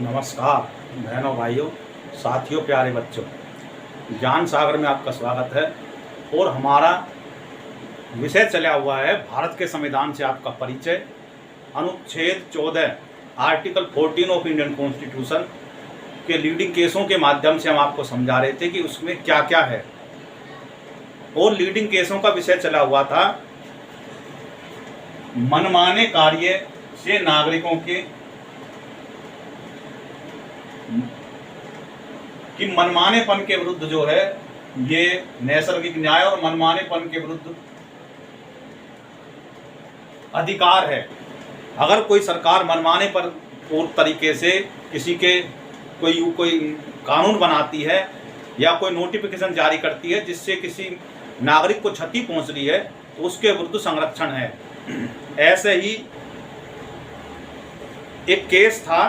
नमस्कार बहनों भाइयों साथियों प्यारे बच्चों, ज्ञान सागर में आपका स्वागत है। और हमारा विषय चला हुआ है भारत के संविधान से आपका परिचय। अनुच्छेद 14 आर्टिकल 14 ऑफ इंडियन कॉन्स्टिट्यूशन के लीडिंग केसों के माध्यम से हम आपको समझा रहे थे कि उसमें क्या क्या है। और लीडिंग केसों का विषय चला हुआ था मनमाने कार्य से नागरिकों के कि मनमानेपन के विरुद्ध जो है ये नैसर्गिक न्याय और मनमानेपन के विरुद्ध अधिकार है। अगर कोई सरकार मनमाने पर पूर्ण तरीके से किसी के कोई कानून बनाती है या कोई नोटिफिकेशन जारी करती है जिससे किसी नागरिक को क्षति पहुंच रही है तो उसके विरुद्ध संरक्षण है। ऐसे ही एक केस था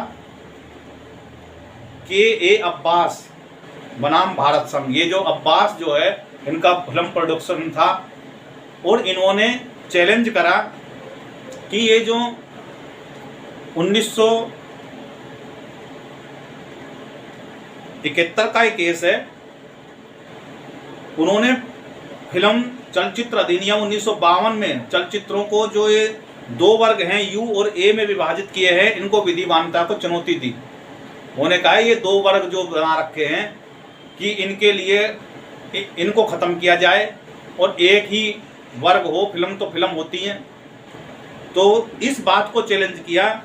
के अब्बास बनाम भारत संघ। ये जो अब्बास जो है इनका फिल्म प्रोडक्शन था और इन्होंने चैलेंज करा कि ये जो 1971 का एक केस है, उन्होंने फिल्म चलचित्र अधिनियम 1952 में चलचित्रों को जो ये दो वर्ग हैं यू और ए में विभाजित किए हैं, इनको विधि मान्यता को चुनौती दी। उन्होंने कहा ये दो वर्ग जो बना रखे हैं कि इनके लिए इनको ख़त्म किया जाए और एक ही वर्ग हो, फिल्म तो फिल्म होती हैं। तो इस बात को चैलेंज किया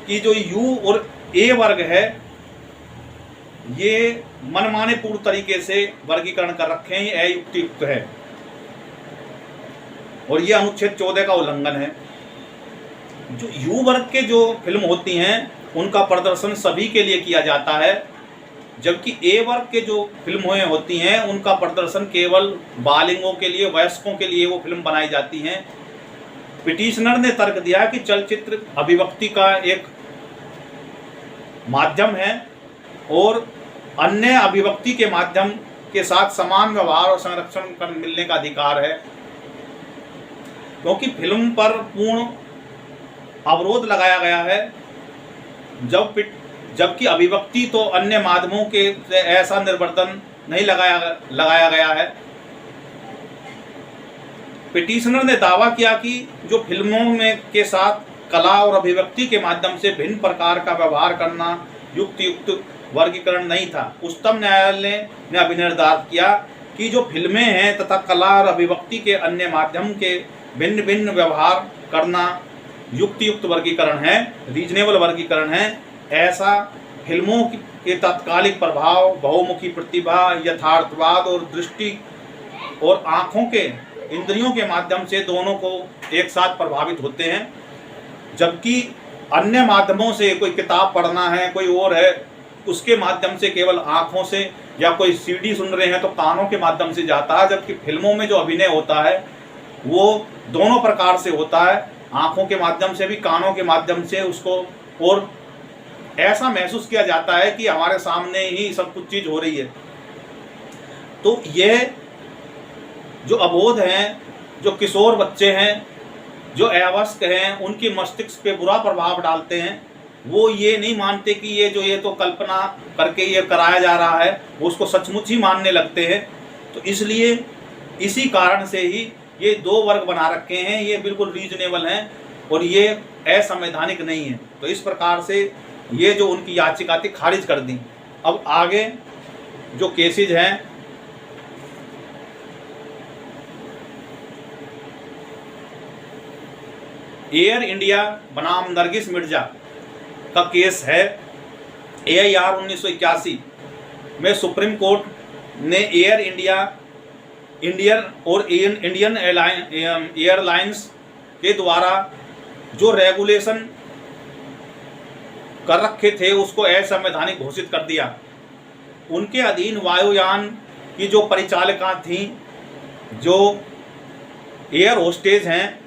कि जो यू और ए वर्ग है ये मनमाने पूर्ण तरीके से वर्गीकरण कर रखे हैं, ये अयुक्तियुक्त है और ये अनुच्छेद 14 का उल्लंघन है। जो यू वर्ग के जो फिल्म होती हैं उनका प्रदर्शन सभी के लिए किया जाता है, जबकि ए वर्ग के जो फिल्में होती हैं उनका प्रदर्शन केवल बालिगों के लिए, वयस्कों के लिए वो फिल्म बनाई जाती हैं। पिटिशनर ने तर्क दिया कि चलचित्र अभिव्यक्ति का एक माध्यम है और अन्य अभिव्यक्ति के माध्यम के साथ समान व्यवहार और संरक्षण कर मिलने का अधिकार है, क्योंकि फिल्म पर पूर्ण अवरोध लगाया गया है जबकि अभिव्यक्ति तो अन्य माध्यमों के से ऐसा निर्वर्तन नहीं लगाया गया है। पिटिशनर ने दावा किया कि जो फिल्मों में के साथ कला और अभिव्यक्ति के माध्यम से भिन्न प्रकार का व्यवहार करना युक्त वर्गीकरण नहीं था। उच्चतम न्यायालय ने अभिनिर्धारित किया कि जो फिल्में हैं तथा कला और अभिव्यक्ति के अन्य माध्यम के भिन्न भिन्न व्यवहार करना युक्त वर्गीकरण है, रीजनेबल वर्गीकरण है। ऐसा फिल्मों के तात्कालिक प्रभाव, बहुमुखी प्रतिभा, यथार्थवाद और दृष्टि और आँखों के इंद्रियों के माध्यम से दोनों को एक साथ प्रभावित होते हैं, जबकि अन्य माध्यमों से कोई किताब पढ़ना है, कोई और है, उसके माध्यम से केवल आँखों से, या कोई सीडी सुन रहे हैं तो कानों के माध्यम से जाता है। जबकि फिल्मों में जो अभिनय होता है वो दोनों प्रकार से होता है, आँखों के माध्यम से भी, कानों के माध्यम से उसको, और ऐसा महसूस किया जाता है कि हमारे सामने ही सब कुछ चीज़ हो रही है। तो यह जो अबोध हैं, जो किशोर बच्चे हैं, जो अवस्थ हैं, उनकी मस्तिष्क पे बुरा प्रभाव डालते हैं। वो ये नहीं मानते कि ये तो कल्पना करके ये कराया जा रहा है, वो उसको सचमुच ही मानने लगते हैं। तो इसलिए इसी कारण से ही ये दो वर्ग बना रखे हैं, ये बिल्कुल रीजनेबल हैं और ये असंवैधानिक नहीं है। तो इस प्रकार से ये जो उनकी याचिका थी खारिज कर दी। अब आगे जो केसेज हैं, एयर इंडिया बनाम नरगिस मिर्जा का केस है। AIR 1981 में सुप्रीम कोर्ट ने एयर इंडिया, इंडियन और इंडियन एयरलाइंस के द्वारा जो रेगुलेशन कर रखे थे उसको असंवैधानिक घोषित कर दिया। उनके अधीन वायुयान की जो परिचालिका थीं, जो एयर होस्टेज हैं,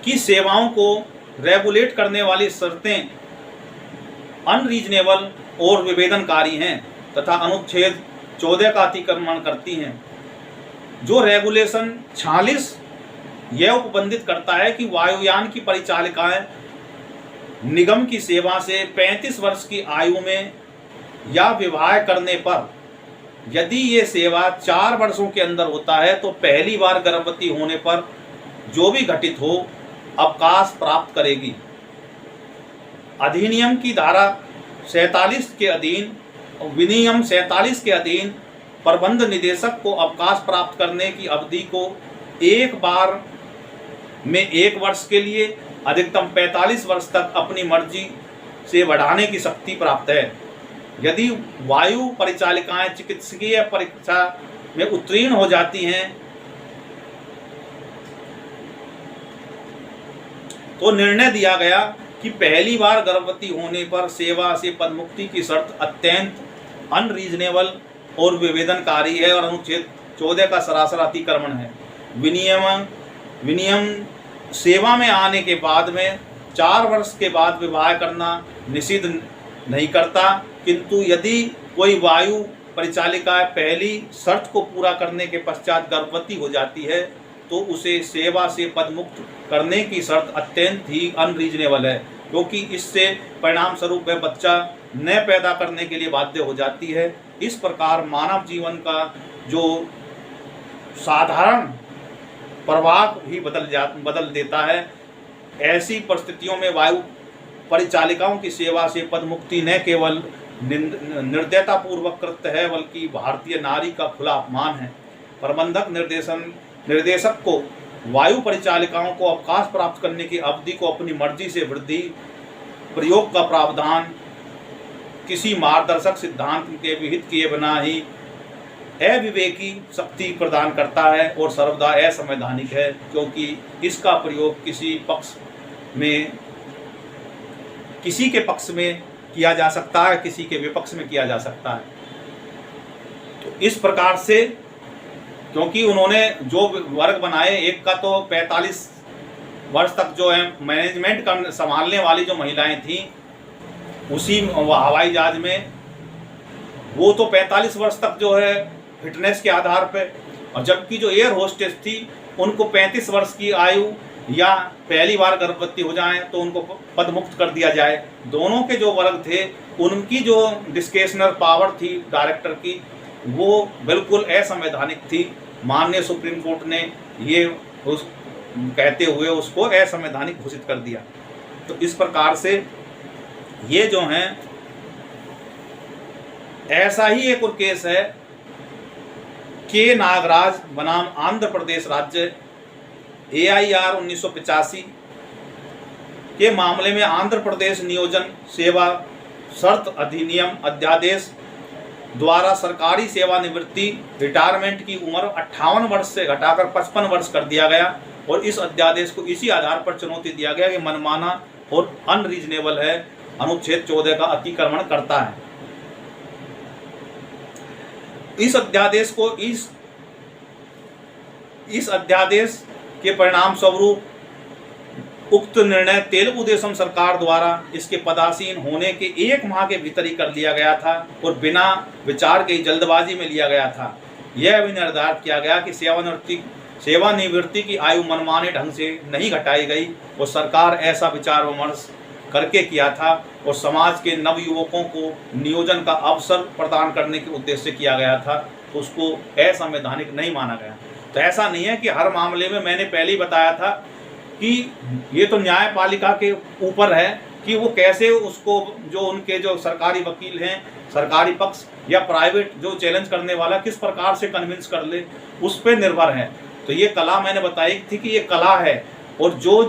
की सेवाओं को रेगुलेट करने वाली शर्तें अनरीजनेबल और विवेदनकारी हैं तथा अनुच्छेद 14 का अतिक्रमण करती हैं। जो रेगुलेशन 46 यह उपबंधित करता है कि वायुयान की परिचालिकाएं निगम की सेवा से 35 वर्ष की आयु में या विवाह करने पर यदि ये सेवा 4 वर्षों के अंदर होता है तो पहली बार गर्भवती होने पर जो भी घटित हो अवकाश प्राप्त करेगी। अधिनियम की धारा 47 के अधीन विनियम 47 के अधीन प्रबंध निदेशक को अवकाश प्राप्त करने की अवधि को एक बार में 1 वर्ष के लिए अधिकतम 45 वर्ष तक अपनी मर्जी से बढ़ाने की शक्ति प्राप्त है। यदि वायु परिचालिकाएं चिकित्सकीय परीक्षा में उत्तीर्ण हो जाती हैं तो निर्णय दिया गया कि पहली बार गर्भवती होने पर सेवा से पदमुक्ति की शर्त अत्यंत अनरीजनेबल और विवेदनकारी है और अनुच्छेद 14 का सरासर अतिक्रमण है। विनियम सेवा में आने के बाद में 4 वर्ष के बाद विवाह करना निषिद्ध नहीं करता, किंतु यदि कोई वायु परिचालिका पहली शर्त को पूरा करने के पश्चात गर्भवती हो जाती है तो उसे सेवा से पदमुक्त करने की शर्त अत्यंत ही अनरीजनेबल है, क्योंकि इससे परिणाम स्वरूप वह बच्चा न पैदा करने के लिए बाध्य हो जाती है। इस प्रकार मानव जीवन का जो साधारण प्रवाह भी बदल देता है। ऐसी परिस्थितियों में वायु परिचालिकाओं की सेवा से पदमुक्ति न केवल निर्दयतापूर्वक कृत्य है बल्कि भारतीय नारी का खुला अपमान है। प्रबंधक निर्देशक को वायु परिचालिकाओं को अवकाश प्राप्त करने की अवधि को अपनी मर्जी से वृद्धि प्रयोग का प्रावधान किसी मार्गदर्शक सिद्धांत के विहित किए बिना ही अविवेकी शक्ति प्रदान करता है और सर्वदा असंवैधानिक है, क्योंकि इसका प्रयोग किसी के पक्ष में किया जा सकता है, किसी के विपक्ष में किया जा सकता है। तो इस प्रकार से क्योंकि उन्होंने जो वर्ग बनाए, एक का तो 45 वर्ष तक जो है मैनेजमेंट कर संभालने वाली जो महिलाएं थीं उसी हवाई जहाज में, वो तो 45 वर्ष तक जो है फिटनेस के आधार पे, और जबकि जो एयर होस्टेस थी उनको 35 वर्ष की आयु या पहली बार गर्भवती हो जाए तो उनको पदमुक्त कर दिया जाए। दोनों के जो वर्ग थे उनकी जो डिस्क्रिशनल पावर थी डायरेक्टर की वो बिल्कुल असंवैधानिक थी। माननीय सुप्रीम कोर्ट ने ये कहते हुए उसको असंवैधानिक घोषित कर दिया। तो इस प्रकार से ये जो हैं, ऐसा ही एक और केस है के नागराज बनाम आंध्र प्रदेश राज्य AIR 1985 के मामले में आंध्र प्रदेश नियोजन सेवा शर्त अधिनियम अध्यादेश द्वारा सरकारी सेवानिवृत्ति रिटायरमेंट की उम्र 58 वर्ष से घटाकर 55 वर्ष कर दिया गया और इस अध्यादेश को इसी आधार पर चुनौती दिया गया कि मनमाना और अनरीजनेबल है, अनुच्छेद 14 का अतिक्रमण करता है। इस अध्यादेश के परिणाम स्वरूप उक्त निर्णय तेलुगु देशम सरकार द्वारा इसके पदासीन होने के 1 माह के भीतर ही कर लिया गया था और बिना विचार के जल्दबाजी में लिया गया था। यह भी निर्धारित किया गया कि सेवानिवृत्ति की आयु मनमाने ढंग से नहीं घटाई गई और सरकार ऐसा विचार विमर्श करके किया था और समाज के नवयुवकों को नियोजन का अवसर प्रदान करने के उद्देश्य से किया गया था, तो उसको असंवैधानिक नहीं माना गया। तो ऐसा नहीं है कि हर मामले में, मैंने पहले ही बताया था कि ये तो न्यायपालिका के ऊपर है कि वो कैसे उसको, जो उनके जो सरकारी वकील हैं, सरकारी पक्ष या प्राइवेट जो चैलेंज करने वाला किस प्रकार से कन्विंस कर ले, उस पर निर्भर है। तो ये कला मैंने बताई थी कि ये कला है और जो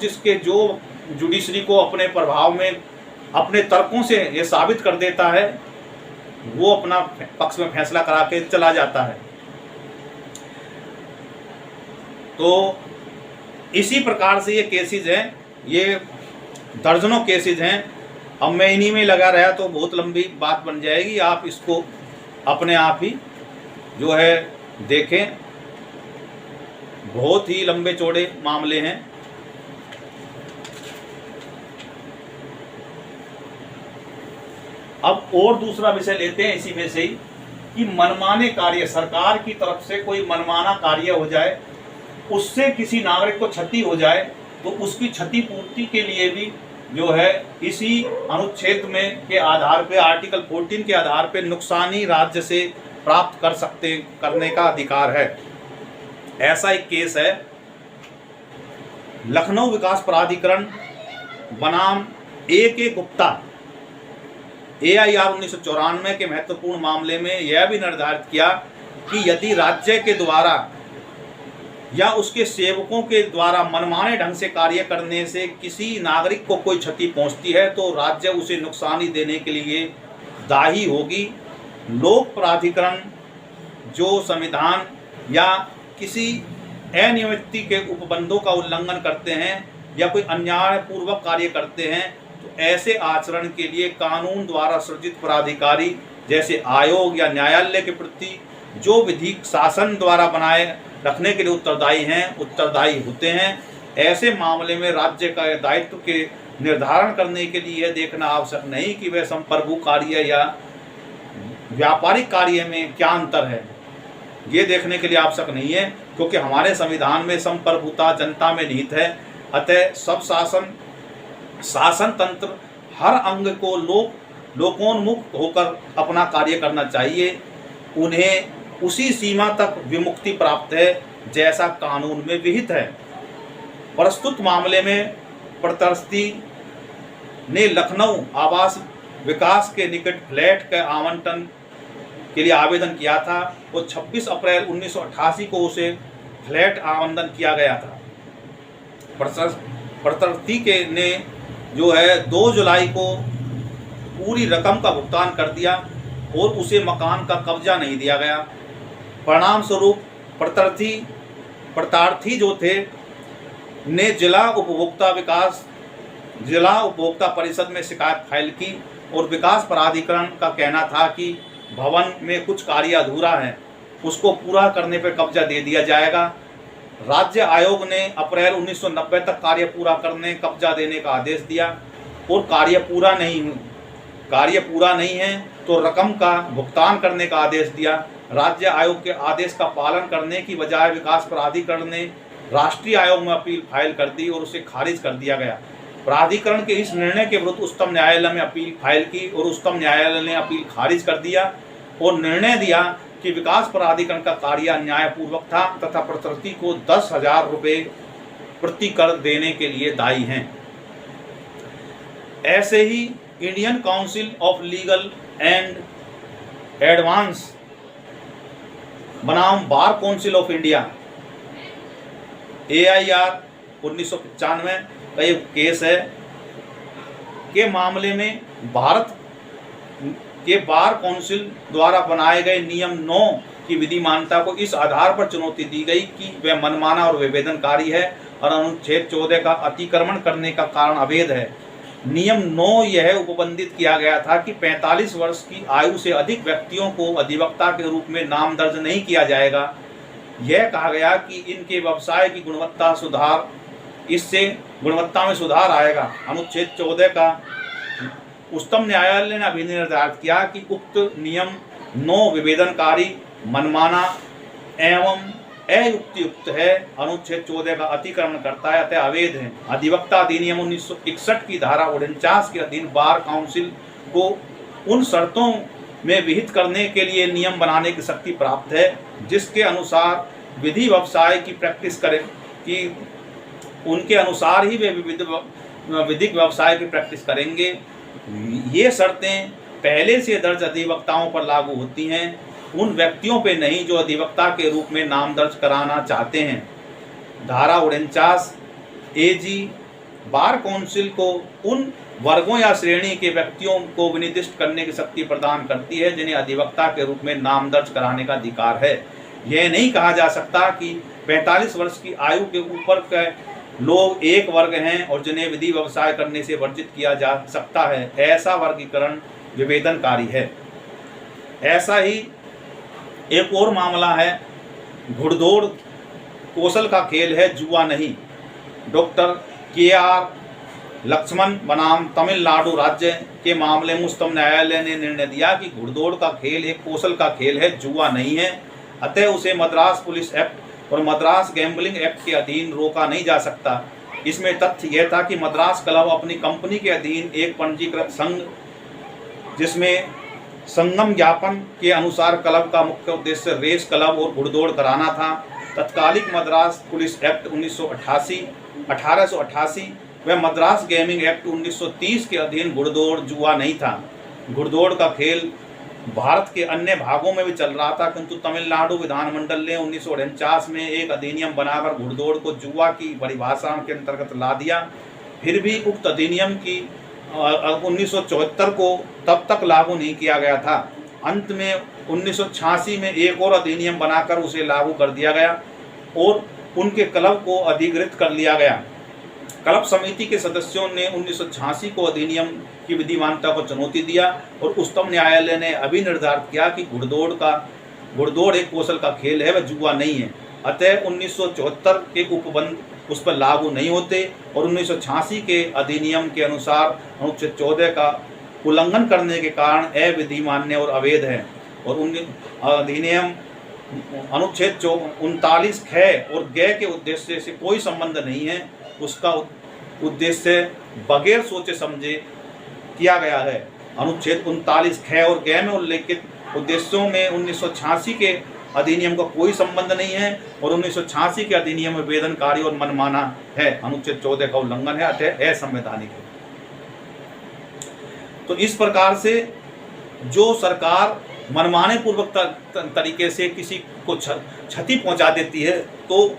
जुडिशरी को अपने प्रभाव में अपने तर्कों से ये साबित कर देता है वो अपना पक्ष में फैसला करा के चला जाता है। तो इसी प्रकार से ये केसेस हैं, ये दर्जनों केसेस हैं। अब मैं इन्हीं में लगा रहा तो बहुत लंबी बात बन जाएगी, आप इसको अपने आप ही जो है देखें, बहुत ही लंबे चौड़े मामले हैं। अब और दूसरा विषय लेते हैं इसी में से ही कि मनमाने कार्य, सरकार की तरफ से कोई मनमाना कार्य हो जाए, उससे किसी नागरिक को क्षति हो जाए तो उसकी क्षतिपूर्ति के लिए भी जो है इसी अनुच्छेद में के आधार पे, आर्टिकल 14 के आधार पे नुकसानी राज्य से प्राप्त करने का अधिकार है। ऐसा एक केस है लखनऊ विकास प्राधिकरण बनाम A.K. गुप्ता AIR 1994 के महत्वपूर्ण मामले में यह भी निर्धारित किया कि यदि राज्य के द्वारा या उसके सेवकों के द्वारा मनमाने ढंग से कार्य करने से किसी नागरिक को कोई क्षति पहुंचती है तो राज्य उसे नुकसानी देने के लिए दायी होगी। लोक प्राधिकरण जो संविधान या किसी अनियमितता के उपबंधों का उल्लंघन करते हैं या कोई अन्यायपूर्वक कार्य करते हैं तो ऐसे आचरण के लिए कानून द्वारा सृजित प्राधिकारी जैसे आयोग या न्यायालय के प्रति जो विधिक शासन द्वारा बनाए रखने के लिए उत्तरदायी होते हैं। ऐसे मामले में राज्य का दायित्व के निर्धारण करने के लिए यह देखना आवश्यक नहीं कि वह संप्रभु कार्य या व्यापारिक कार्य में क्या अंतर है। ये देखने के लिए आवश्यक नहीं है क्योंकि हमारे संविधान में संप्रभुता जनता में निहित है। अतः सब शासन तंत्र हर अंग को लोकोन्मुख होकर अपना कार्य करना चाहिए। उन्हें उसी सीमा तक विमुक्ति प्राप्त है जैसा कानून में विहित है। प्रस्तुत मामले में प्रत्यर्थी ने लखनऊ आवास विकास के निकट फ्लैट के आवंटन के लिए आवेदन किया था। वो 26 अप्रैल 1988 को उसे फ्लैट आवंटन किया गया था। प्रत्यर्थी ने जो है 2 जुलाई को पूरी रकम का भुगतान कर दिया और उसे मकान का कब्जा नहीं दिया गया। परिणाम स्वरूप प्रत्यार्थी जो थे ने जिला उपभोक्ता परिषद में शिकायत फाइल की और विकास प्राधिकरण का कहना था कि भवन में कुछ कार्य अधूरा है, उसको पूरा करने पर कब्जा दे दिया जाएगा। राज्य आयोग ने अप्रैल 1990 तक कार्य पूरा करने कब्जा देने का आदेश दिया और कार्य पूरा नहीं है तो रकम का भुगतान करने का आदेश दिया। राज्य आयोग के आदेश का पालन करने की बजाय विकास प्राधिकरण ने राष्ट्रीय आयोग में अपील फाइल कर दी और उसे खारिज कर दिया गया। प्राधिकरण के इस निर्णय के विरुद्ध उच्चतम न्यायालय में अपील फाइल की और उच्चतम न्यायालय ने अपील खारिज कर दिया और निर्णय दिया कि विकास प्राधिकरण का कार्य अन्यायपूर्वक था तथा प्रत्यर्थी को 10,000 रुपये प्रति कर देने के लिए दायी हैं। ऐसे ही Indian council of legal and advance बनाम bar council of India AIR 1995 का एक केस है के मामले में भारत के बार काउंसिल द्वारा बनाए गए नियम 9 की विधि मान्यता को इस आधार पर चुनौती दी गई कि वह मनमाना और विभेदनकारी है और अनुच्छेद 14 का अतिक्रमण करने का कारण अवैध है। नियम 9 यह उपबंधित किया गया था कि 45 वर्ष की आयु से अधिक व्यक्तियों को अधिवक्ता के रूप में नाम दर्ज नहीं किया जाएगा। यह कहा गया कि इनके व्यवसाय की इससे गुणवत्ता में सुधार आएगा। अनुच्छेद 14 का उच्चतम न्यायालय ने अभी निर्धारित किया कि उक्त नियम 9 विभेदनकारी, मनमाना एवं अयुक्तियुक्त है। अनुच्छेद 14 का अतिक्रमण करता है अतः अवैध है। अधिवक्ता अधिनियम 1961 की धारा 49 के अधीन बार काउंसिल को उन शर्तों में विहित करने के लिए नियम बनाने की शक्ति प्राप्त है जिसके अनुसार विधि व्यवसाय की प्रैक्टिस करें कि उनके अनुसार ही वे विधिक व्यवसाय की प्रैक्टिस करेंगे। ये शर्तें पहले से दर्ज अधिवक्ताओं पर लागू होती हैं, उन व्यक्तियों पे नहीं जो अधिवक्ता के रूप में नाम दर्ज कराना चाहते हैं। धारा 49 AG बार काउंसिल को उन वर्गों या श्रेणी के व्यक्तियों को विनिर्दिष्ट करने की शक्ति प्रदान करती है जिन्हें अधिवक्ता के रूप में नाम दर्ज कराने का अधिकार है। यह नहीं कहा जा सकता कि 45 वर्ष की आयु के ऊपर के लोग एक वर्ग हैं और जिन्हें विधि व्यवसाय करने से वर्जित किया जा सकता है। ऐसा वर्गीकरण विभेदनकारी है। ऐसा ही एक और मामला है घुड़दौड़ कौशल का खेल है, जुआ नहीं। डॉक्टर KR लक्ष्मण बनाम तमिलनाडु राज्य के मामले में उच्चतम न्यायालय ने निर्णय दिया कि घुड़दौड़ का खेल एक कौशल का खेल है, जुआ नहीं है। अतः उसे मद्रास पुलिस एक्ट और मद्रास गैम्बलिंग एक्ट के अधीन रोका नहीं जा सकता। इसमें तथ्य यह था कि मद्रास क्लब अपनी कंपनी के अधीन एक पंजीकृत संघ, जिसमें संगम ज्ञापन के अनुसार क्लब का मुख्य उद्देश्य रेस क्लब और घुड़दौड़ कराना था। तत्कालिक मद्रास पुलिस एक्ट 1888 व मद्रास गेमिंग एक्ट 1930 के अधीन घुड़दौड़ जुआ नहीं था। घुड़दौड़ का खेल भारत के अन्य भागों में भी चल रहा था, किंतु तमिलनाडु विधानमंडल ने 1949 में एक अधिनियम बनाकर घुड़दौड़ को जुआ की परिभाषा के अंतर्गत ला दिया। फिर भी उक्त अधिनियम की 1974 को तब तक लागू नहीं किया गया था। अंत में 1986 में एक और अधिनियम बनाकर उसे लागू कर दिया गया और उनके क्लब को अधिकृत कर लिया गया। क्लब समिति के सदस्यों ने 1986 को अधिनियम की विधिमानता को चुनौती दिया और उच्चतम न्यायालय ने अभी निर्धारित किया कि घुड़दौड़ एक कौशल का खेल है, वह जुआ नहीं है। अतः 1974 के उपबंध उस पर लागू नहीं होते और 1986 के अधिनियम के अनुसार अनुच्छेद 14 का उल्लंघन करने के कारण अविधिमान्य और अवैध है। और अधिनियम अनुच्छेद 39 ख और ग के उद्देश्य से कोई संबंध नहीं है। उसका उद्देश्य बगैर सोचे समझे किया गया है। अनुच्छेद 39 ख और ग में उल्लेखित उद्देश्यों में 1986 के अधिनियम का कोई संबंध नहीं है और 1986 के अधिनियम में वेदनकारी और मनमाना है। अनुच्छेद 14 का उल्लंघन है, अतः असंवैधानिक है। तो इस प्रकार से जो सरकार मनमाने पूर्वक तरीके से किसी को क्षति पहुंचा देती है, तो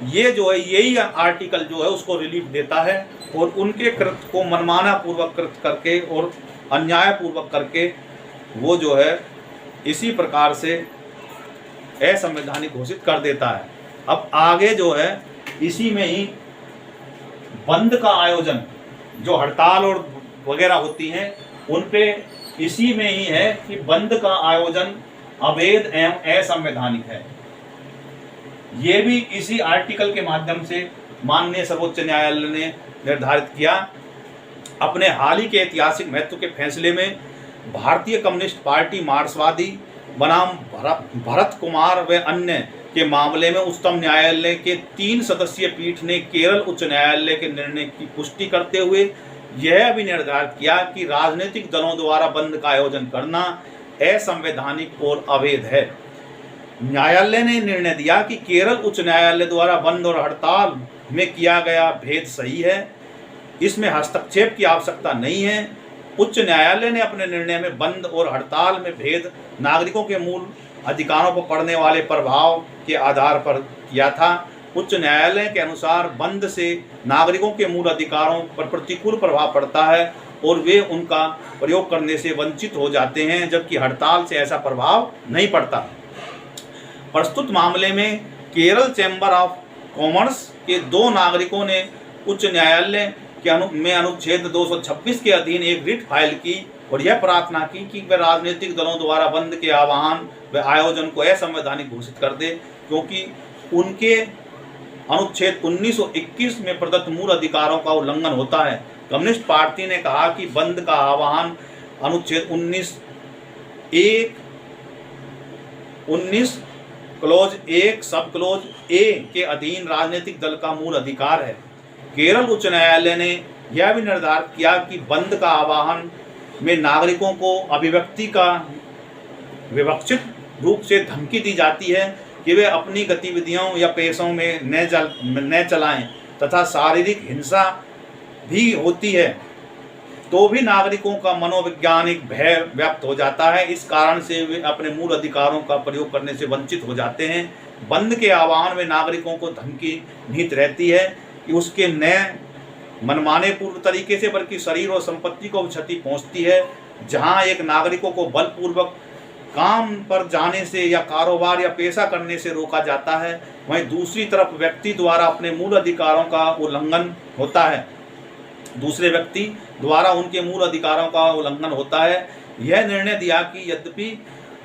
ये जो है यही आर्टिकल जो है उसको रिलीफ देता है और उनके कृत्य को मनमाना पूर्वक कृत्य करके और अन्याय पूर्वक करके वो जो है इसी प्रकार से असंवैधानिक घोषित कर देता है। अब आगे जो है इसी में ही बंद का आयोजन, जो हड़ताल और वगैरह होती हैं उन पे इसी में ही है कि बंद का आयोजन अवैध एवं असंवैधानिक है। ये भी इसी आर्टिकल के माध्यम से माननीय सर्वोच्च न्यायालय ने निर्धारित किया। अपने हाल ही के ऐतिहासिक महत्व के फैसले में भारतीय कम्युनिस्ट पार्टी मार्क्सवादी बनाम भरत कुमार व अन्य के मामले में उच्चतम न्यायालय के 3 सदस्यीय पीठ ने केरल उच्च न्यायालय के निर्णय की पुष्टि करते हुए यह भी निर्धारित किया कि राजनीतिक दलों द्वारा बंद का आयोजन करना असंवैधानिक और अवैध है। न्यायालय ने निर्णय दिया कि केरल उच्च न्यायालय द्वारा बंद और हड़ताल में किया गया भेद सही है, इसमें हस्तक्षेप की आवश्यकता नहीं है। उच्च न्यायालय ने अपने निर्णय में बंद और हड़ताल में भेद नागरिकों के मूल अधिकारों पर पड़ने वाले प्रभाव के आधार पर किया था। उच्च न्यायालय के अनुसार बंद से नागरिकों के मूल अधिकारों पर प्रतिकूल प्रभाव पड़ता है और वे उनका प्रयोग करने से वंचित हो जाते हैं, जबकि हड़ताल से ऐसा प्रभाव नहीं पड़ता। प्रस्तुत मामले में केरल चैम्बर ऑफ कॉमर्स के 2 नागरिकों ने उच्च न्यायालय में अनुच्छेद 226 के अधीन एक रिट फाइल की और यह प्रार्थना की कि वे राजनीतिक दलों द्वारा बंद के आह्वान व आयोजन को असंवैधानिक घोषित कर दे, क्योंकि उनके अनुच्छेद 19 और 21 में प्रदत्त मूल अधिकारों का उल्लंघन होता है। कम्युनिस्ट पार्टी ने कहा कि बंद का आह्वान अनुच्छेद 19 क्लोज 1 सब क्लोज ए के अधीन राजनीतिक दल का मूल अधिकार है। केरल उच्च न्यायालय ने यह भी निर्धारित किया कि बंद का आह्वान में नागरिकों को अभिव्यक्ति का विवक्षित रूप से धमकी दी जाती है कि वे अपनी गतिविधियों या पेशों में न चलाएं तथा शारीरिक हिंसा भी होती है, तो भी नागरिकों का मनोवैज्ञानिक भय व्याप्त हो जाता है। इस कारण से वे अपने मूल अधिकारों का प्रयोग करने से वंचित हो जाते हैं। बंद के आह्वान में नागरिकों को धमकी निहित रहती है कि उसके न मनमाने पूर्व तरीके से बल्कि शरीर और संपत्ति को क्षति पहुंचती है। जहां एक नागरिकों को बलपूर्वक काम पर जाने से या कारोबार या पेशा करने से रोका जाता है, वहीं दूसरी तरफ व्यक्ति द्वारा अपने मूल अधिकारों का उल्लंघन होता है। दूसरे व्यक्ति द्वारा उनके मूल अधिकारों का उल्लंघन होता है। यह निर्णय दिया कि यद्यपि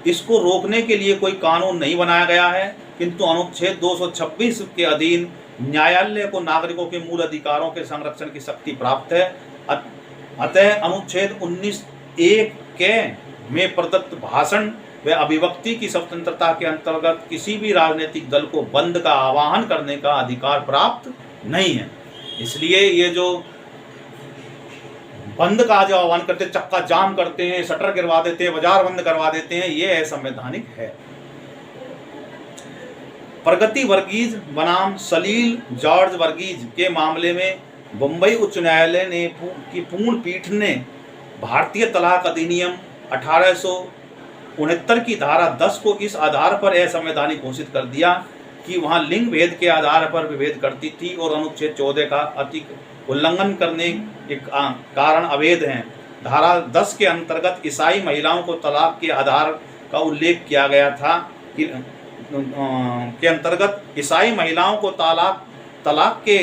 इसको रोकने के लिए कोई कानून नहीं बनाया गया है, किंतु अनुच्छेद 226 के अधीन न्यायालय को नागरिकों के मूल अधिकारों के संरक्षण की शक्ति प्राप्त है। अतः अनुच्छेद 19(1) के में प्रदत्त भाषण व अभिव्यक्ति की स्वतंत्रता के अंतर्गत किसी भी राजनीतिक दल को बंद का आह्वान करने का अधिकार प्राप्त नहीं है। इसलिए ये जो बंद का जो आह्वान करते, चक्का जाम करते हैं, शटर गिरवा देते हैं, बाजार बंद करवा देते हैं, ये असंवैधानिक है। प्रगति वर्गीज बनाम सलील जॉर्ज वर्गीज के मामले में बंबई उच्च न्यायालय ने की पूर्ण पीठ ने भारतीय तलाक अधिनियम 1869 की धारा 10 को इस आधार पर असंवैधानिक घोषित कर दिया कि वहां लिंग भेद के आधार पर विभेद करती थी और अनुच्छेद 14 का अति उल्लंघन करने के कारण अवैध हैं। धारा 10 के अंतर्गत ईसाई महिलाओं को तलाक के आधार का उल्लेख किया गया था कि के अंतर्गत ईसाई महिलाओं को तलाक के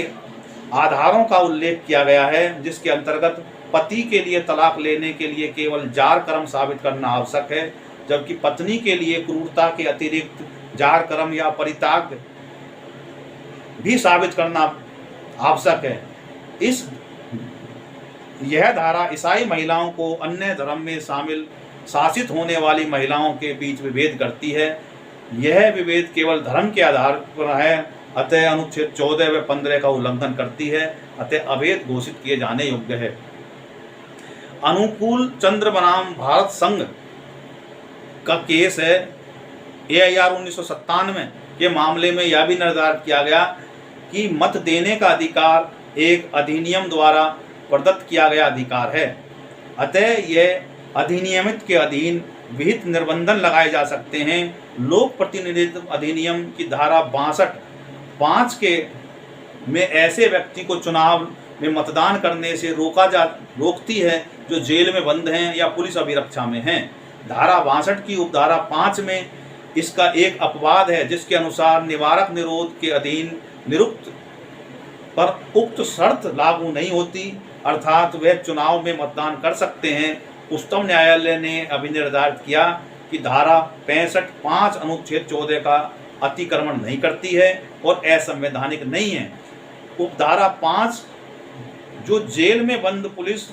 आधारों का उल्लेख किया गया है, जिसके अंतर्गत पति के लिए तलाक लेने के लिए केवल जार कर्म साबित करना आवश्यक है, जबकि पत्नी के लिए क्रूरता के अतिरिक्त जार कर्म या परित्याग भी साबित करना आवश्यक है। यह धारा ईसाई महिलाओं को अन्य धर्म में शामिल शासित होने वाली महिलाओं के बीच विभेद करती है। यह विभेद केवल धर्म के आधार पर है, अतः अनुच्छेद 14 व 15 का उल्लंघन करती है, अतः अवैध घोषित किए जाने योग्य है। अनुकूल चंद्र बनाम भारत संघ का केस है। AIR 1997 के मामले में यह भी निर्धारित किया गया कि मत देने का अधिकार एक अधिनियम द्वारा प्रदत्त किया गया अधिकार है, अतः यह अधिनियमित के अधीन विहित निर्बंधन लगाए जा सकते हैं। लोक प्रतिनिधित्व अधिनियम की धारा 62(5) के में ऐसे व्यक्ति को चुनाव में मतदान करने से रोकती है जो जेल में बंद हैं या पुलिस अभिरक्षा में हैं। धारा 62 की उपधारा 5 में इसका एक अपवाद है, जिसके अनुसार निवारक निरोध के अधीन निरुक्त पर उक्त शर्त लागू नहीं होती, अर्थात वह चुनाव में मतदान कर सकते हैं। उच्चतम न्यायालय ने अभी निर्धारित किया कि धारा 65(5) अनुच्छेद 14 का अतिक्रमण नहीं करती है और असंवैधानिक नहीं है। उपधारा 5 जो जेल में बंद पुलिस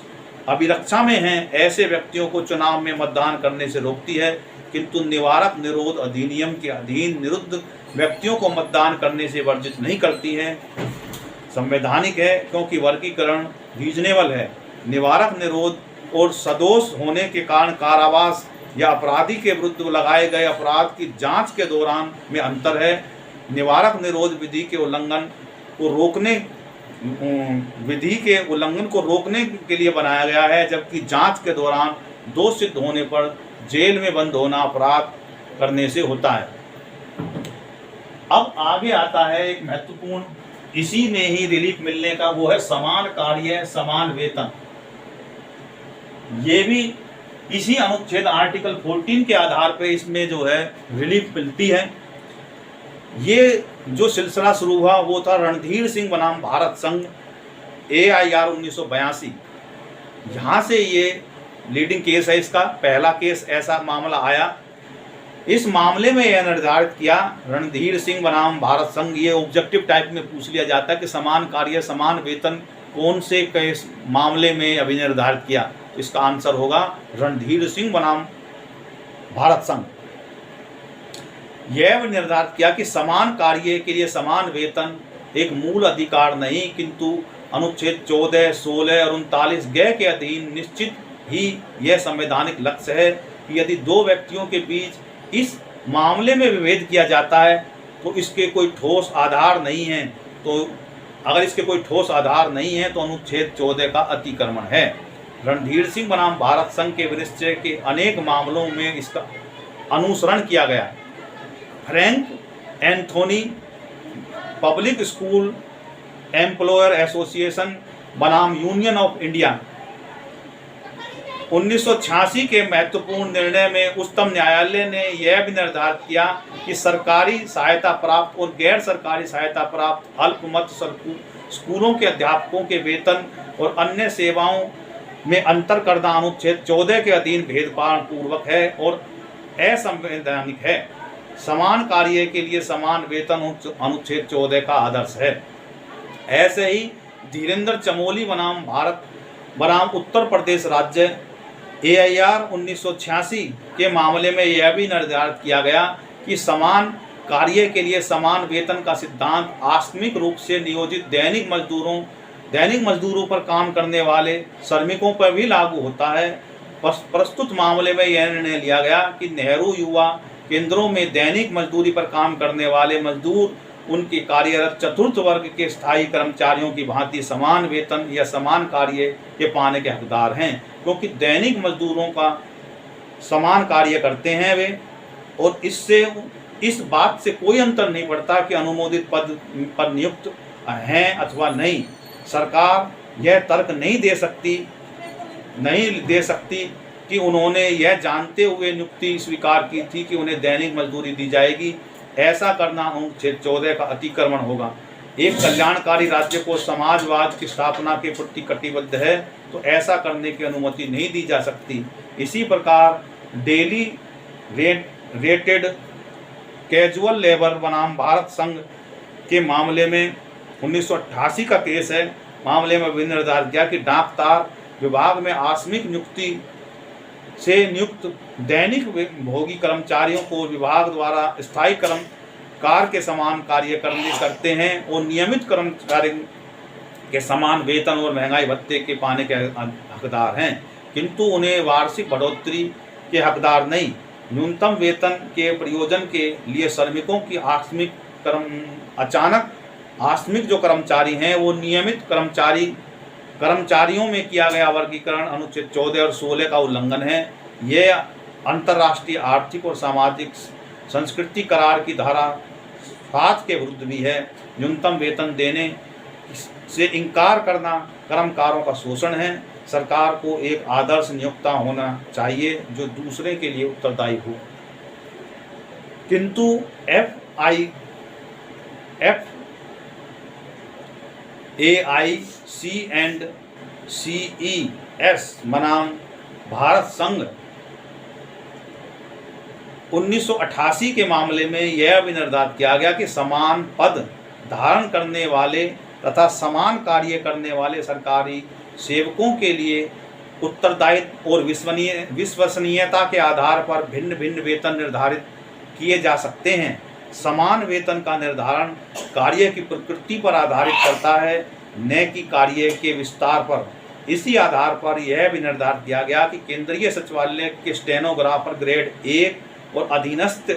अभिरक्षा में हैं, ऐसे व्यक्तियों को चुनाव में मतदान करने से रोकती है, किंतु निवारक निरोध अधिनियम के अधीन निरुद्ध व्यक्तियों को मतदान करने से वर्जित नहीं करती है। संवैधानिक है क्योंकि वर्गीकरण रीजनेबल है। निवारक निरोध और सदोष होने के कारण कारावास या अपराधी के विरुद्ध लगाए गए अपराध की जांच के दौरान में अंतर है। निवारक निरोध विधि के उल्लंघन को रोकने के लिए बनाया गया है, जबकि जांच के दौरान दोष सिद्ध होने पर जेल में बंद होना अपराध करने से होता है। अब आगे आता है एक महत्वपूर्ण, इसी में ही रिलीफ मिलने का, वो है समान कार्य समान वेतन। ये भी इसी अनुच्छेद आर्टिकल 14 के आधार पे इसमें जो है रिलीफ मिलती है। ये जो सिलसिला शुरू हुआ वो था रणधीर सिंह बनाम भारत संघ, AIR 1982। यहाँ से ये लीडिंग केस है, इसका पहला केस ऐसा मामला आया। इस मामले में यह निर्धारित किया, रणधीर सिंह बनाम भारत संघ, ये ऑब्जेक्टिव टाइप में पूछ लिया जाता है कि समान कार्य समान वेतन कौन से केस मामले में अभी निर्धारित किया। इसका आंसर होगा रणधीर सिंह बनाम भारत संघ। यह निर्धारित किया कि समान कार्य के लिए समान वेतन एक मूल अधिकार नहीं, किंतु अनुच्छेद 14, 16 और 39 ग के अधीन निश्चित ही यह संवैधानिक लक्ष्य है कि यदि दो व्यक्तियों के बीच इस मामले में विभेद किया जाता है तो इसके कोई ठोस आधार नहीं है, तो अगर इसके कोई ठोस आधार नहीं है तो अनुच्छेद 14 का अतिक्रमण है। रणधीर सिंह बनाम भारत संघ के विनिश्चय के अनेक मामलों में इसका अनुसरण किया गया। Frank Anthony public school employer association बनाम यूनियन ऑफ इंडिया 1986 के महत्वपूर्ण निर्णय में उच्चतम न्यायालय ने यह भी निर्धारित किया कि सरकारी सहायता प्राप्त और गैर सरकारी सहायता प्राप्त अल्पमत स्कूलों के अध्यापकों के वेतन और अन्य सेवाओं में अंतर करना अनुच्छेद 14 के अधीन भेदभाव पूर्वक है और असंवैधानिक है। समान कार्य के लिए समान वेतन अनुच्छेद 14 का आदर्श है। ऐसे ही धीरेन्द्र चमोली बनाम उत्तर प्रदेश राज्य AIR 1986 के मामले में यह भी निर्धारित किया गया कि समान कार्य के लिए समान वेतन का सिद्धांत आकस्मिक रूप से नियोजित दैनिक मजदूरों दैनिक मजदूरों पर काम करने वाले श्रमिकों पर भी लागू होता है। प्रस्तुत मामले में यह निर्णय लिया गया कि नेहरू युवा केंद्रों में दैनिक मजदूरी पर काम करने वाले मजदूर उनके कार्यरत चतुर्थ वर्ग के स्थायी कर्मचारियों की भांति समान वेतन या समान कार्य के पाने के हकदार हैं, क्योंकि दैनिक मजदूरों का समान कार्य करते हैं वे, और इससे इस बात से कोई अंतर नहीं पड़ता कि अनुमोदित पद पर नियुक्त हैं अथवा नहीं। सरकार यह तर्क नहीं दे सकती कि उन्होंने यह जानते हुए नियुक्ति स्वीकार की थी कि उन्हें दैनिक मजदूरी दी जाएगी। ऐसा करना अनुच्छेद 14 का अतिक्रमण होगा। एक कल्याणकारी राज्य को समाजवाद की स्थापना के प्रति कटिबद्ध है तो ऐसा करने की अनुमति नहीं दी जा सकती। इसी प्रकार डेली रेटेड कैजुअल लेबर बनाम भारत संघ के मामले में 1988 का केस है। मामले में निर्धारित किया कि डाकतार विभाग में आकस्मिक नियुक्ति से नियुक्त दैनिक भोगी कर्मचारियों को विभाग द्वारा स्थायी कर्मकार के समान कार्य करते हैं और नियमित कर्मचारी के समान वेतन और महंगाई भत्ते के पाने के हकदार हैं, किंतु उन्हें वार्षिक बढ़ोतरी के हकदार नहीं। न्यूनतम वेतन के प्रयोजन के लिए श्रमिकों की आकस्मिक जो कर्मचारी हैं वो नियमित कर्मचारियों में किया गया वर्गीकरण अनुच्छेद 14 और 16 का उल्लंघन है। यह अंतर्राष्ट्रीय आर्थिक और सामाजिक संस्कृति करार की धारा 7 के विरुद्ध भी है। न्यूनतम वेतन देने से इनकार करना कर्मकारों का शोषण है। सरकार को एक आदर्श नियोक्ता होना चाहिए जो दूसरे के लिए उत्तरदायी हो, किंतु AICS बनाम भारत संघ 1988 के मामले में यह भी निर्धारित किया गया कि समान पद धारण करने वाले तथा समान कार्य करने वाले सरकारी सेवकों के लिए उत्तरदायित्व और विश्वसनीयता के आधार पर भिन्न भिन्न वेतन निर्धारित किए जा सकते हैं। समान वेतन का निर्धारण कार्य की प्रकृति पर आधारित करता है, न कि कार्य के विस्तार पर। इसी आधार पर यह भी निर्धारित किया गया कि केंद्रीय सचिवालय के स्टेनोग्राफर ग्रेड 1 और अधीनस्थ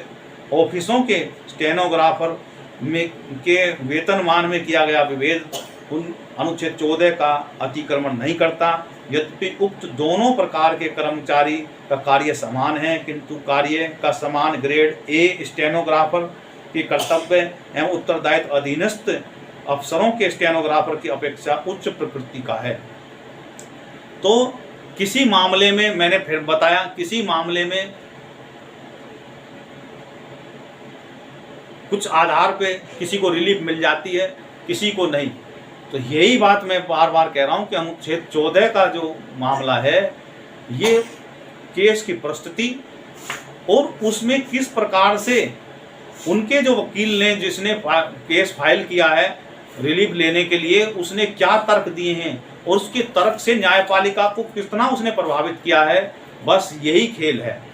ऑफिसों के स्टेनोग्राफर में के वेतनमान में किया गया विभेद अनुच्छेद 14 का अतिक्रमण नहीं करता। यद्यपि उक्त दोनों प्रकार के कर्मचारी का कार्य समान है, किंतु कार्य का समान ग्रेड ए स्टेनोग्राफर के कर्तव्य एवं उत्तरदायित्व अधीनस्थ अफसरों के स्टेनोग्राफर की अपेक्षा उच्च प्रकृति का है। तो किसी मामले में मैंने फिर बताया, किसी मामले में कुछ आधार पे किसी को रिलीफ मिल जाती है, किसी को नहीं। तो यही बात मैं बार बार कह रहा हूँ कि अनुच्छेद 14 का जो मामला है, ये केस की प्रस्तुति और उसमें किस प्रकार से उनके जो वकील ने जिसने केस फाइल किया है रिलीफ लेने के लिए, उसने क्या तर्क दिए हैं और उसके तर्क से न्यायपालिका को कितना उसने प्रभावित किया है, बस यही खेल है।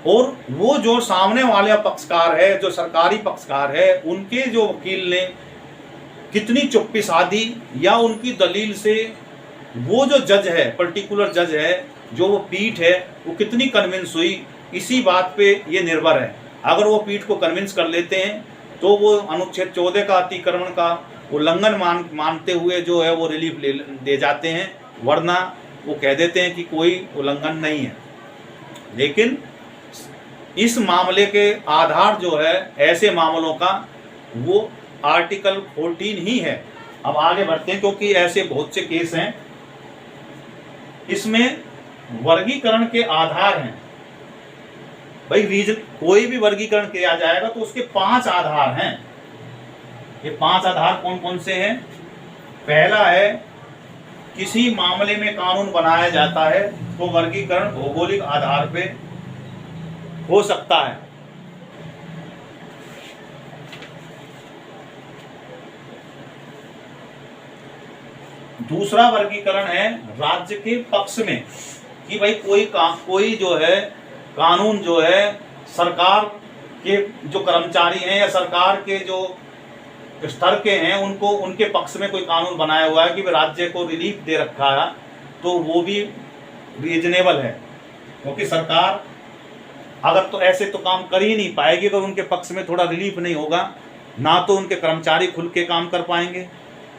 और वो जो सामने वाले पक्षकार है, जो सरकारी पक्षकार है, उनके जो वकील ने कितनी चुप्पी साधी या उनकी दलील से वो जो जज है, पर्टिकुलर जज है, जो वो पीठ है, वो कितनी कन्विंस हुई, इसी बात पे ये निर्भर है। अगर वो पीठ को कन्विंस कर लेते हैं तो वो अनुच्छेद 14 का अतिक्रमण का उल्लंघन मानते हुए जो है वो रिलीफ दे जाते हैं, वरना वो कह देते हैं कि कोई उल्लंघन नहीं है। लेकिन इस मामले के आधार जो है ऐसे मामलों का वो आर्टिकल 14 ही है। अब आगे बढ़ते हैं, क्योंकि ऐसे बहुत से केस हैं, इसमें वर्गीकरण के आधार हैं। भाई रीजन कोई भी वर्गीकरण किया जाएगा तो उसके 5 आधार हैं। ये 5 आधार कौन कौन से हैं? पहला है, किसी मामले में कानून बनाया जाता है तो वर्गीकरण भौगोलिक आधार पे हो सकता है। दूसरा वर्गीकरण है राज्य के पक्ष में, कि भाई कोई जो है कानून जो है सरकार के जो कर्मचारी हैं या सरकार के जो स्तर के हैं उनको उनके पक्ष में कोई कानून बनाया हुआ है कि वे राज्य को रिलीफ दे रखा है, तो वो भी रीजनेबल है, क्योंकि सरकार अगर तो ऐसे तो काम कर ही नहीं पाएगी अगर उनके पक्ष में थोड़ा रिलीफ नहीं होगा, ना तो उनके कर्मचारी खुल के काम कर पाएंगे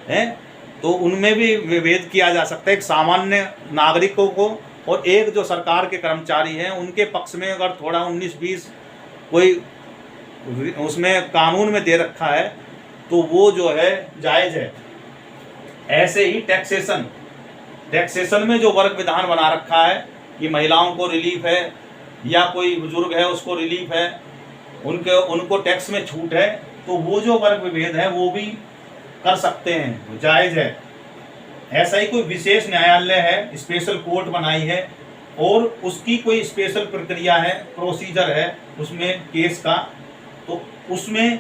हैं। तो उनमें भी विभेद किया जा सकता है, एक सामान्य नागरिकों को और एक जो सरकार के कर्मचारी हैं उनके पक्ष में अगर थोड़ा 19-20 कोई उसमें कानून में दे रखा है तो वो जो है जायज़ है। ऐसे ही टैक्सेशन में जो वर्ग विधान बना रखा है कि महिलाओं को रिलीफ है या कोई बुजुर्ग है उसको रिलीफ है, उनको टैक्स में छूट है, तो वो जो वर्ग विभेद है वो भी कर सकते हैं, जायज़ है। ऐसा ही कोई विशेष न्यायालय है, स्पेशल कोर्ट बनाई है और उसकी कोई स्पेशल प्रक्रिया है, प्रोसीजर है उसमें केस का, तो उसमें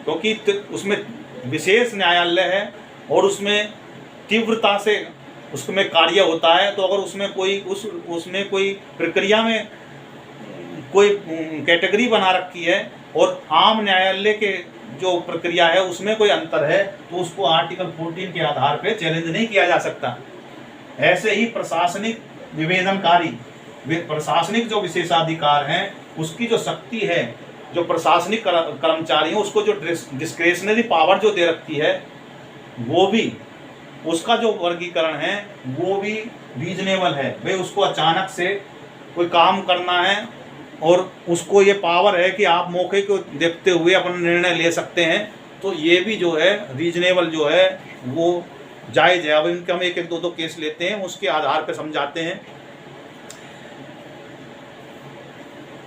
क्योंकि उसमें विशेष न्यायालय है और उसमें तीव्रता से उसमें कार्य होता है, तो अगर उसमें कोई प्रक्रिया में कोई कैटेगरी बना रखी है और आम न्यायालय के जो प्रक्रिया है उसमें कोई अंतर है, तो उसको आर्टिकल 14 के आधार पे चैलेंज नहीं किया जा सकता। ऐसे ही प्रशासनिक विवेदनकारी प्रशासनिक जो विशेषाधिकार हैं उसकी जो शक्ति है, जो प्रशासनिक कर्मचारी हैं उसको जो डिस्क्रेशनरी पावर जो दे रखी है, वो भी उसका जो वर्गीकरण है वो भी रीजनेबल है। भाई उसको अचानक से कोई काम करना है और उसको ये पावर है कि आप मौके को देखते हुए अपना निर्णय ले सकते हैं, तो ये भी जो है रीजनेबल जो है वो जायज़ है। अब इनके हम एक दो केस लेते हैं, उसके आधार पर समझाते हैं।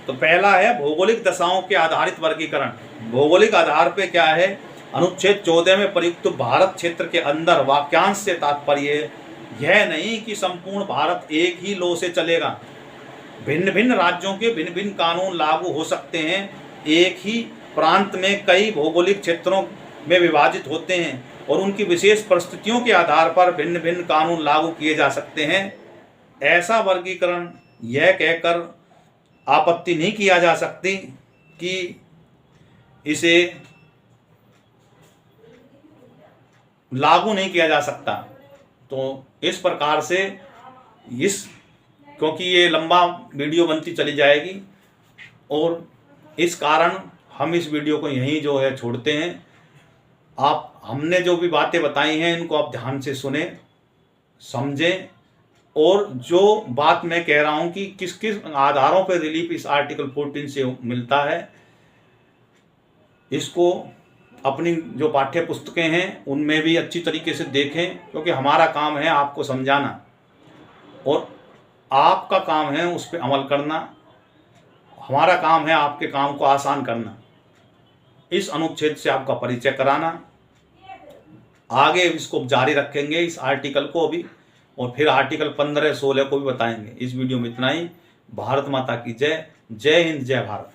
तो पहला है भौगोलिक दशाओं के आधारित वर्गीकरण। भौगोलिक आधार पे क्या है, अनुच्छेद 14 में प्रयुक्त भारत क्षेत्र के अंदर वाक्यांश से तात्पर्य यह नहीं कि संपूर्ण भारत एक ही लॉ से चलेगा। भिन्न भिन्न राज्यों के भिन्न भिन्न कानून लागू हो सकते हैं, एक ही प्रांत में कई भौगोलिक क्षेत्रों में विभाजित होते हैं और उनकी विशेष परिस्थितियों के आधार पर भिन्न भिन्न कानून लागू किए जा सकते हैं। ऐसा वर्गीकरण यह कहकर आपत्ति नहीं किया जा सकती कि इसे लागू नहीं किया जा सकता। तो इस प्रकार से क्योंकि ये लंबा वीडियो बनती चली जाएगी और इस कारण हम इस वीडियो को यहीं जो है छोड़ते हैं। हमने जो भी बातें बताई हैं इनको आप ध्यान से सुने, समझें, और जो बात मैं कह रहा हूं कि किस किस आधारों पर रिलीफ इस आर्टिकल 14 से मिलता है, इसको अपनी जो पाठ्य पुस्तकें हैं उनमें भी अच्छी तरीके से देखें, क्योंकि हमारा काम है आपको समझाना और आपका काम है उस पर अमल करना। हमारा काम है आपके काम को आसान करना, इस अनुच्छेद से आपका परिचय कराना। आगे इसको जारी रखेंगे इस आर्टिकल को भी, और फिर आर्टिकल 15-16 को भी बताएंगे। इस वीडियो में इतना ही। भारत माता की जय। जय हिंद, जय भारत।